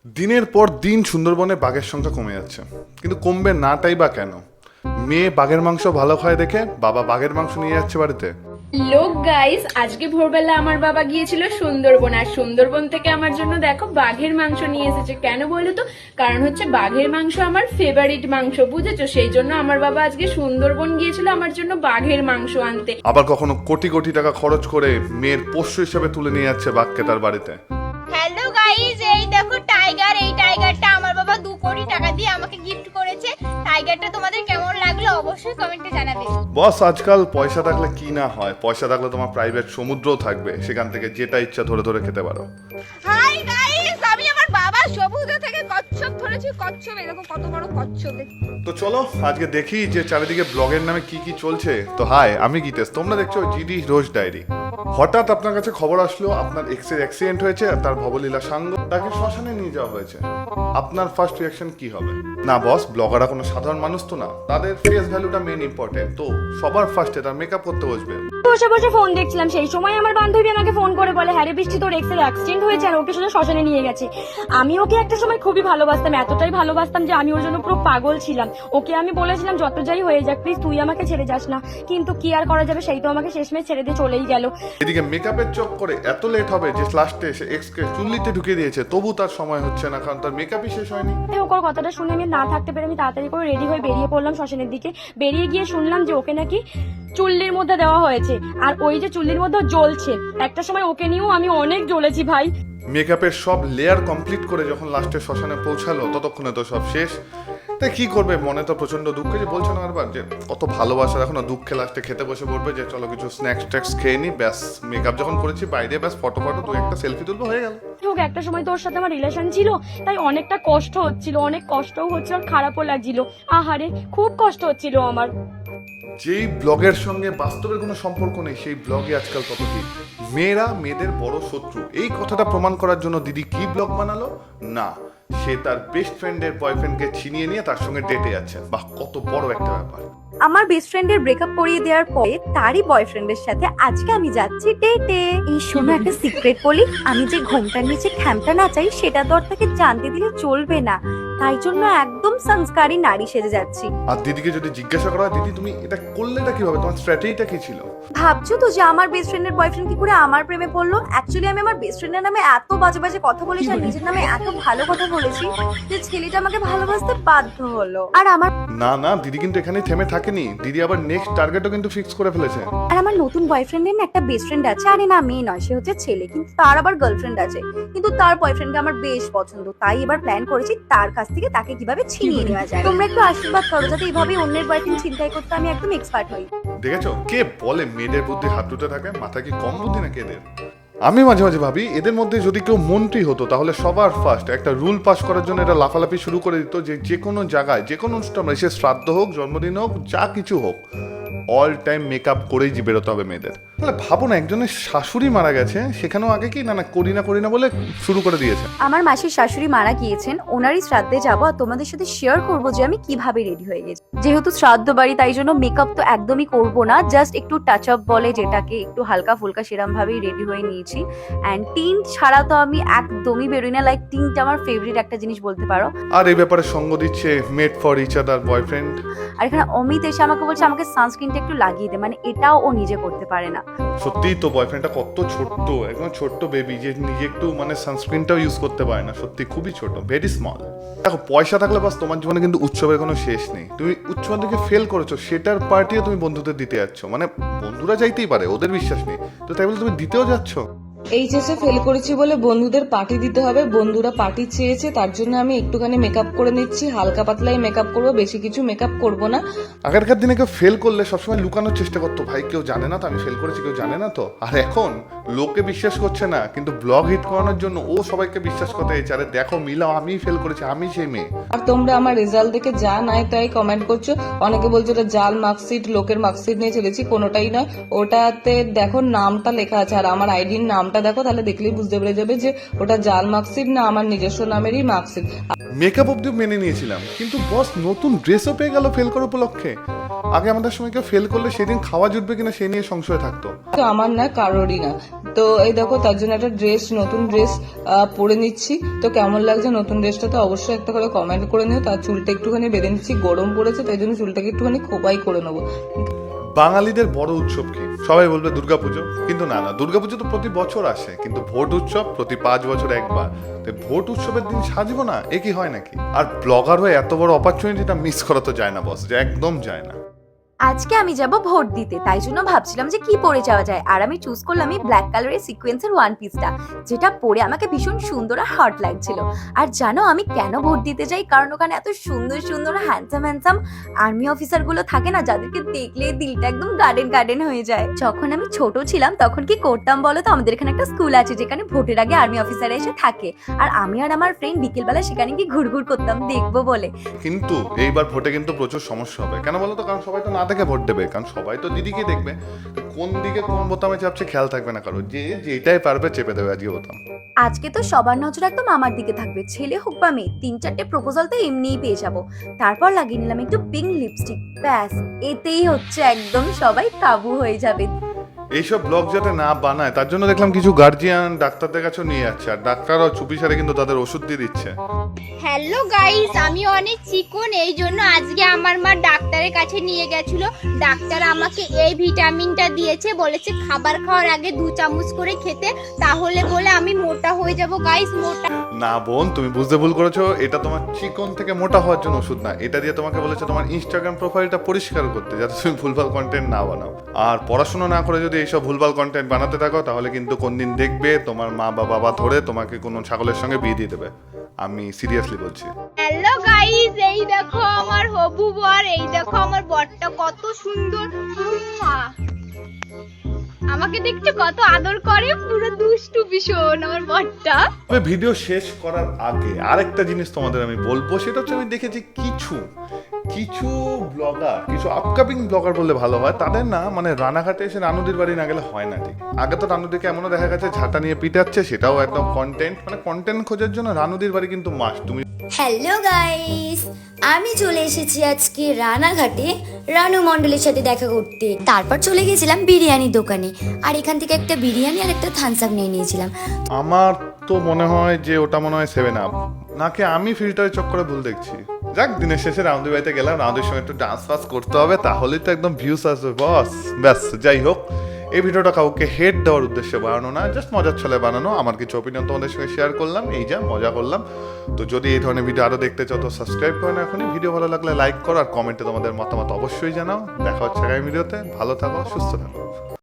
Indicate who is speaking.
Speaker 1: দিনের পর দিন সুন্দরবনে বাঘের সংখ্যা কমে যাচ্ছে, কিন্তু কমবে নাটাই বা কেন? মেয়ে বাঘের মাংস ভালো খায় দেখে বাবা বাঘের মাংস নিয়ে যাচ্ছে বাড়িতে।
Speaker 2: লোক গাইস, আজকে ভোরবেলা আমার বাবা গিয়েছিল সুন্দরবন, আর সুন্দরবন থেকে আমার জন্য দেখো বাঘের মাংস নিয়ে এসেছে। কেন বলো তো? কারণ হচ্ছে বাঘের মাংস আমার ফেভারিট মাংস, বুঝেছো? সেই জন্য আমার বাবা আজকে সুন্দরবন গিয়েছিল আমার জন্য বাঘের মাংস আনতে।
Speaker 1: আবার কখনো কোটি কোটি টাকা খরচ করে মেয়ের পোষ্য হিসেবে তুলে নিয়ে যাচ্ছে বাঘকে তার বাড়িতে।
Speaker 3: হ্যালো গাইস, এই দেখো টাইগার। এই টাইগারটা আমার বাবা 2 কোটি টাকা দিয়ে আমাকে গিফট করেছে। টাইগারটা তোমাদের কেমন লাগলো অবশ্যই কমেন্টে জানাবে।
Speaker 1: বস, আজকাল পয়সা থাকলে কি না হয়। পয়সা থাকলে তোমার প্রাইভেট সমুদ্রও থাকবে, সেখান থেকে যেটা ইচ্ছা ধরে ধরে খেতে পারো।
Speaker 3: হাই গাইস, আমি আমার বাবা সমুদ্র থেকে কচ্ছপ ধরেছি। কচ্ছপ, এরকম কত বড় কচ্ছপ।
Speaker 1: তো চলো আজকে দেখি যে চারিদিকে ব্লগের নামে কি কি চলছে। তো হাই, আমি গীতেশ, তোমরা দেখছো জিডি রোজ ডায়েরি। হঠাৎ আপনার কাছে খবর আসলো আপনার এক্সের অ্যাক্সিডেন্ট হয়েছে আর তার ভবলীলা সাঙ্গ তাকে শ্মশানে নিয়ে যাওয়া হয়েছে। আপনার ফার্স্ট রিঅ্যাকশন কি হবে? না বস, ব্লগাররা কোনো সাধারণ মানুষ তো না, তাদের ফেস ভ্যালুটা মেন ইম্পর্টেন্ট। তো সবার ফার্স্টে তার মেকআপ করতে বসবে।
Speaker 4: বসে বসে ফোন দেখছিলাম, সেই সময় আমার বান্ধবী আমাকে ফোন করে বলে, হ্যাঁ রে বৃষ্টি, তোর এক্সের অ্যাক্সিডেন্ট হয়েছে আর ওকে শুধু শ্মশানে নিয়ে গেছে। আমি ওকে একটা সময় খুবই ভালোবাসতাম, এতটাই ভালোবাসতাম যে আমি ওর জন্য পুরো পাগল ছিলাম। ওকে আমি বলেছিলাম যত যাই হয়ে যাক প্লিজ তুই আমাকে ছেড়ে যাস না, কিন্তু কি আর করা যাবে, সেই তো আমাকে শেষমেশ ছেড়ে দিয়ে চলেই গেল।
Speaker 1: এদিকে মেকআপের চক্করে এত লেট হবে যে লাস্টে এসে এক্সকে চুল্লিতে ঢুকিয়ে দিয়েছে, তবু তার সময় হচ্ছে না, কারণ তার মেকআপই শেষ হয়নি।
Speaker 4: ওর কথাটা শুনে আমি না থাকতে পেরে আমি তাড়াতাড়ি করে রেডি হয়ে বেরিয়ে পড়লাম শ্মশানের দিকে। বেরিয়ে গিয়ে শুনলাম যে ওকে নাকি চুল্লির মধ্যে দেওয়া হয়েছে, আর ওই যে চুল্লির মধ্যে জ্বলছে। একটা সময় ওকে নিয়েও আমি অনেক জ্বলেছি ভাই।
Speaker 1: মেকআপের সব লেয়ার কমপ্লিট করে যখন লাস্টে শ্মশানে পৌঁছালো ততক্ষণে তো সব শেষ। তাই কি করবে, মনে তো প্রচন্ড দুঃখ, যে বলছে না বারবার যে কত ভালোবাসার এখনো দুঃখে লাস্টে খেতে বসে পড়বে যে চলো কিছু স্ন্যাক্স ট্যাক্স খেয়ে নি, ব্যাস মেকআপ যখন করেছি বাইরে ব্যাস ফটো দু একটা সেলফি তুলবো, হয়ে গেল।
Speaker 4: একটা সময় তোর সাথে আমার রিলেশন ছিল, তাই অনেকটা কষ্ট হচ্ছিল, অনেক কষ্টও হচ্ছিল আর খারাপও লাগছিল। আহারে, খুব কষ্ট হচ্ছিল আমার।
Speaker 1: যেই ব্লগের সঙ্গে বাস্তবের কোনো সম্পর্ক নেই সেই ব্লগে আজকাল কত কি। মেয়েরা মেয়েদের বড় শত্রু, এই কথাটা প্রমাণ করার জন্য দিদি কি ব্লগ বানালো না, সে তার বেস্ট ফ্রেন্ডের বয়ফ্রেন্ডকে ছিনিয়ে নিয়ে তার সঙ্গে ডেটে যাচ্ছে। বাহ, কত বড় একটা ব্যাপার।
Speaker 5: আমার বেস্ট ফ্রেন্ডের ব্রেকআপ করিয়ে দেওয়ার পরে তারই বয়ফ্রেন্ডের সাথে আজকে আমি যাচ্ছি ডেটে। এই শোনো, একটা সিক্রেট বলি, আমি যে ঘোমটার নিচে খ্যামটা নাচাই সেটা তো আর তাকে জানতে দিলে চলবে না, তাই জন্য একদম সংস্কারী নারী সেজে যাচ্ছি।
Speaker 1: আর দিদিকে যদি জিজ্ঞাসা করা হয়, দিদি তুমি এটা করলেটা কিভাবে, তোমার স্ট্র্যাটেজিটা কি ছিল?
Speaker 5: ভাবছো তো যে আমার বেস্ট ফ্রেন্ডের বয়ফ্রেন্ড কি করে আমার প্রেমে পড়লো? অ্যাকচুয়ালি আমি আমার বেস্ট ফ্রেন্ডের নামে এত বাজে বাজে কথা বলেছি আর নিজের নামে এত ভালো কথা বলেছি যে ছেলেটা আমাকে ভালোবাসতে বাধ্য হলো। আর
Speaker 1: না দিদি কিন্তু এখানেই থেমে থাকেনি, দিদি আবার নেক্সট টার্গেটও কিন্তু ফিক্স করে ফেলেছে।
Speaker 5: আমার নতুন বয়ফ্রেন্ডের না একটা বেস্ট ফ্রেন্ড আছে, আরে না মেয়ে নয়, সে হচ্ছে ছেলে, কিন্তু তার আবার গার্লফ্রেন্ড আছে। কিন্তু তার বয়ফ্রেন্ডকে আমার বেশ পছন্দ, তাই এবার প্ল্যান করেছি তার কাছ থেকে তাকে কিভাবে ছিনিয়ে নেওয়া যায়। তোমরা একটু আশীর্বাদ করো যাতে এইভাবে অন্যের বয়ফ্রেন্ড ছিনতাই করতে আমি একদম এক্সপার্ট হই।
Speaker 1: দেখেছো কে বলে মেয়েদের বুদ্ধি হাত দুটো থাকে, মাথা কি কম বুদ্ধি নাকি এদের? আমি মাঝে মাঝে ভাবি এদের মধ্যে যদি কেউ মন্ত্রী হতো তাহলে সবার ফার্স্ট একটা রুল পাস করার জন্য এটা লাফালাফি শুরু করে দিত যে যে কোনো জায়গায় যে কোনো অনুষ্ঠান, সে শ্রাদ্ধ হোক, জন্মদিন হোক, যা কিছু হোক, অল টাইম মেকআপ করেই বেরোতে হবে মেয়েদের। তাহলে ভাবো না, একজনের শাশুড়ি মারা গেছে, সেখানেও আগে কি না করি না বলে শুরু করে দিয়েছে।
Speaker 5: আমার মাসির শাশুড়ি মারা গিয়েছেন, ওনারই শ্রাদ্ধে যাবো আর তোমাদের সাথে শেয়ার করবো যে আমি কিভাবে রেডি হয়ে গেছি। যেহেতু শ্রাদ্ধ বাড়ি তাই জন্য মেকআপ তো একদমই করবো না, জাস্ট একটু টাচ আপ বলে যেটাকে, একটু হালকা ফুলকা সেরম ভাবেই রেডি হয়ে নিয়েছি। অ্যান্ড টিন্ট ছাড়া তো আমি একদমই বেরোই না, লাইক টিন্ট আমার ফেভারিট একটা জিনিস বলতে পারো।
Speaker 1: আর এই ব্যাপারে সঙ্গ দিচ্ছে made for each other boyfriend.
Speaker 5: আর এখানে অমিত এসে আমাকে বলছে আমাকে সানস্ক্রিনটা একটু লাগিয়ে দে, মানে এটাও ও নিজে করতে পারে না।
Speaker 1: সত্যিই তো বয়ফ্রেন্ডটা কত ছোট্ট, একদম ছোট্ট বেবি, যে নিজে একটু মানে সানস্ক্রিনটাও ইউজ করতে পারে না, সত্যি খুবই ছোট, ভেরি স্মল। দেখো পয়সা থাকলে বাস তোমার জীবনে কিন্তু উৎসবের কোনো শেষ নেই। তুমি উচ্চ মাধ্যমিকে ফেল করেছো, সেটার পার্টিও তুমি বন্ধুদের দিতে যাচ্ছ, মানে বন্ধুরা যাইতেই পারে, ওদের বিশ্বাস নেই তো তাই বলে তুমি দিতেও যাচ্ছ।
Speaker 6: এইচএসে ফেল করেছি বলে বন্ধুদের পার্টি দিতে হবে, বন্ধুরা পার্টি চেয়েছে তার জন্য আমি একটুখানি মেকআপ করে নিচ্ছি, হালকা পাতলাই মেকআপ করবো, বেশি কিছু মেকআপ করবো না।
Speaker 1: আগেরকার দিনে কেউ ফেল করলে সবসময় লুকানোর চেষ্টা করতো, ভাই কেউ জানে না তো আমি ফেল করেছি, কেউ জানে না তো। আর এখন লোকে বিশ্বাস করছে না, কিন্তু ব্লগ হিট করানোর জন্য ও সবাইকে বিশ্বাস করতে চাইছে, আরে দেখো মিলাও, আমি ফেল করেছি, আমি সেই মেয়ে।
Speaker 6: আর তোমরা আমার রেজাল্ট দেখে যা নাই তাই কমেন্ট করছো, অনেকে বলছো ওটা জাল মার্কশিট, লোকের মার্কশিট নিয়ে চলেছি, কোনোটাই নয়। ওটাতে দেখো নামটা লেখা আছে আর আমার আইডির নামটা মার্কশিটটা দেখো, তাহলে দেখলেই বুঝতে পেরে যাবে যে ওটা জাল মার্কশিট না আমার নিজস্ব নামেরই মার্কশিট।
Speaker 1: মেকআপ অব্দিও মেনে নিয়েছিলাম, কিন্তু বস নতুন ড্রেসও পেয়ে গেল ফেল করার উপলক্ষে। আগে আমাদের সময় কেউ ফেল করলে সেদিন খাওয়া জুটবে কিনা সে নিয়ে সংশয় থাকতো।
Speaker 6: তো আমার না, কারোরই না। তো এই দেখো, তার জন্য একটা নতুন ড্রেস পরে নিচ্ছি। তো কেমন লাগছে নতুন ড্রেসটা তো অবশ্যই একটা করে কমেন্ট করে নিও। তার চুলটা একটুখানি বেঁধে নিচ্ছি, গরম পড়েছে তাই জন্য চুলটাকে একটুখানি খোপাই করে নেবো।
Speaker 1: বাঙালিদের বড় উৎসব কি? সবাই বলবে দুর্গাপুজো, কিন্তু না, দুর্গাপুজো তো প্রতি বছর আসে, কিন্তু ভোট উৎসব প্রতি 5 বছর একবার। তো ভোট উৎসবের দিন সাজবো না, এ কি হয় নাকি? আর ব্লগার হয়ে এত বড় অপরচুনিটিটা মিস করা তো যায় না বস, যে একদম যায় না।
Speaker 5: আজকে আমি যাব ভোট দিতে, তাই জন্য ভাবছিলাম যে কি পরে যাওয়া যায়। আর আমি চুজ করলাম এই ব্ল্যাক কালারের সিকোয়েন্সের ওয়ান পিসটা, যেটা পরে আমাকে ভীষণ সুন্দর আর হট লাগছিল। আর জানো আমি কেন ভোট দিতে যাই? কারণ ওখানে এত সুন্দর সুন্দর হ্যান্ডসাম আর্মি অফিসার গুলো থাকে না, যাদেরকে দেখলে দিলটা একদম গার্ডেন হয়ে যায়। যখন আমি ছোট ছিলাম তখন কি করতাম বলো তো, আমাদের এখানে একটা স্কুল আছে যেখানে ভোটের আগে আর্মি অফিসার এসে থাকে, আর আমি আর আমার ফ্রেন্ড বিকেলবেলা সেখানে কি ঘুরঘুর করতাম দেখবো বলে।
Speaker 1: কিন্তু এইবার ভোটে কিন্তু প্রচুর সমস্যা হবে। কেন বলো তো? কারণ সবাই তো না দেখে ভোট দেবে, কারণ সবাই তো দিদিকে দেখবে। কোন দিকে কোন বোতামে চাপছে খেয়াল থাকবে না কারো, যে যেটাই পারবে চেপে দেবে আজকে বোতাম।
Speaker 5: আজকে তো সবার নজর একদম আমার দিকে থাকবে, ছেলে হোক বা মেয়ে। 3-4টে প্রপোজাল তো এমনিই পেয়ে যাবো। তারপর লাগিয়ে নিলাম একটু পিঙ্ক লিপস্টিক, ব্যাস এতেই হচ্ছে একদম সবাই কাবু হয়ে যাবে।
Speaker 1: এইসব ব্লগ যাতে না বানায় তার জন্য দেখলাম কিছু গার্জিয়ান ডাক্তারদের কাছেও নিয়ে যাচ্ছে, আর ডাক্তাররাও চুপি সারে কিন্তু তাদের ওষুধ দিয়ে দিচ্ছে।
Speaker 3: হ্যালো গাইস, আমি অনেক চিকন, এই জন্য আজকে আমার মা ডাক্তারের কাছে নিয়ে গেছিল। ডাক্তার আমাকে এই ভিটামিনটা দিয়েছে, বলেছে খাবার খাওয়ার আগে 2 চামচ করে খেতে, তাহলে বলে আমি মোটা হয়ে যাব গাইস, মোটা।
Speaker 1: না বোন, তুমি বুঝতে ভুল করেছো। এটা তোমার চিকন থেকে মোটা হওয়ার জন্য ওষুধ না, এটা দিয়ে তোমাকে বলেছে তোমার ইনস্টাগ্রাম প্রোফাইলটা পরিষ্কার করতে, যাতে তুমি ভুলভাল কন্টেন্ট না বানাও। আর পড়াশোনা না করে যদি এইসব ভুলভাল কন্টেন্ট বানাতে থাকো, তাহলে কিন্তু কোনদিন দেখবে তোমার মা বা বাবা ধরে তোমাকে কোনো ছাগলের সঙ্গে বিয়ে দিয়ে দেবে। আমি সিরিয়াসলি বলছি।
Speaker 3: হ্যালো গাইস, এই দেখো আমার হবু বর, এই দেখো আমার বরটা কত সুন্দর। উম্মা। আমাকে দেখছো কত আদর করে, পুরো দুষ্টু ভীষণ আমার বরটা।
Speaker 1: তবে ভিডিও শেষ করার আগে আরেকটা জিনিস তোমাদের আমি বলবো, সেটা হচ্ছে আমি দেখেছি কিছু ব্লগার, কিছু আপকামিং ব্লগার বললে ভালো হয়, তাদের না মানে রানাঘাটে এসে রানুদির বাড়ি না গেলে হয় না ঠিক। আগে তো রানুদিকে এমনও দেখা গেছে ঝাঁটা নিয়ে পিটাচ্ছে, সেটাও একদম কন্টেন্ট, মানে কন্টেন্ট খোঁজার জন্য রানুদির বাড়ি কিন্তু মাস্ট। তুমি
Speaker 7: হ্যালো গাইস, আমি চলে এসেছি আজকে রানাঘাটে রানু মণ্ডলের সাথে দেখা করতে। তারপর চলে গেছিলাম বিরিয়ানির দোকানে, আর এখান থেকে একটা বিরিয়ানি আর একটা থামস আপ নিয়ে নিয়েছিলাম।
Speaker 1: আমার তো মনে হয় যে ওটা মনে হয় 7 আপ, নাকি আমি ফিল্টারের চক্করে ভুল দেখছি। যাক, দিনের শেষে রাউন্ডের বাড়িতে গেলাম, রাউন্ডের সঙ্গে একটু ডান্স ফান্স করতে হবে, তাহলেই তো একদম ভিউস আসবে বস। ব্যাস, যাই হোক, এই ভিডিওটা কাউকে হেড দেওয়ার উদ্দেশ্যে বানানো না, জাস্ট মজার ছলে বানানো। আমার কিছু অপিনিয়ন তোমাদের সঙ্গে শেয়ার করলাম, এই যা মজা করলাম। তো যদি এই ধরনের ভিডিও আরও দেখতে চাও তো সাবস্ক্রাইব করো না এখনই। ভিডিও ভালো লাগলে লাইক করো, আর কমেন্টে তোমাদের মতামত অবশ্যই জানাও। দেখা হচ্ছে আগামী ভিডিওতে। ভালো থাকো, সুস্থ থাকো।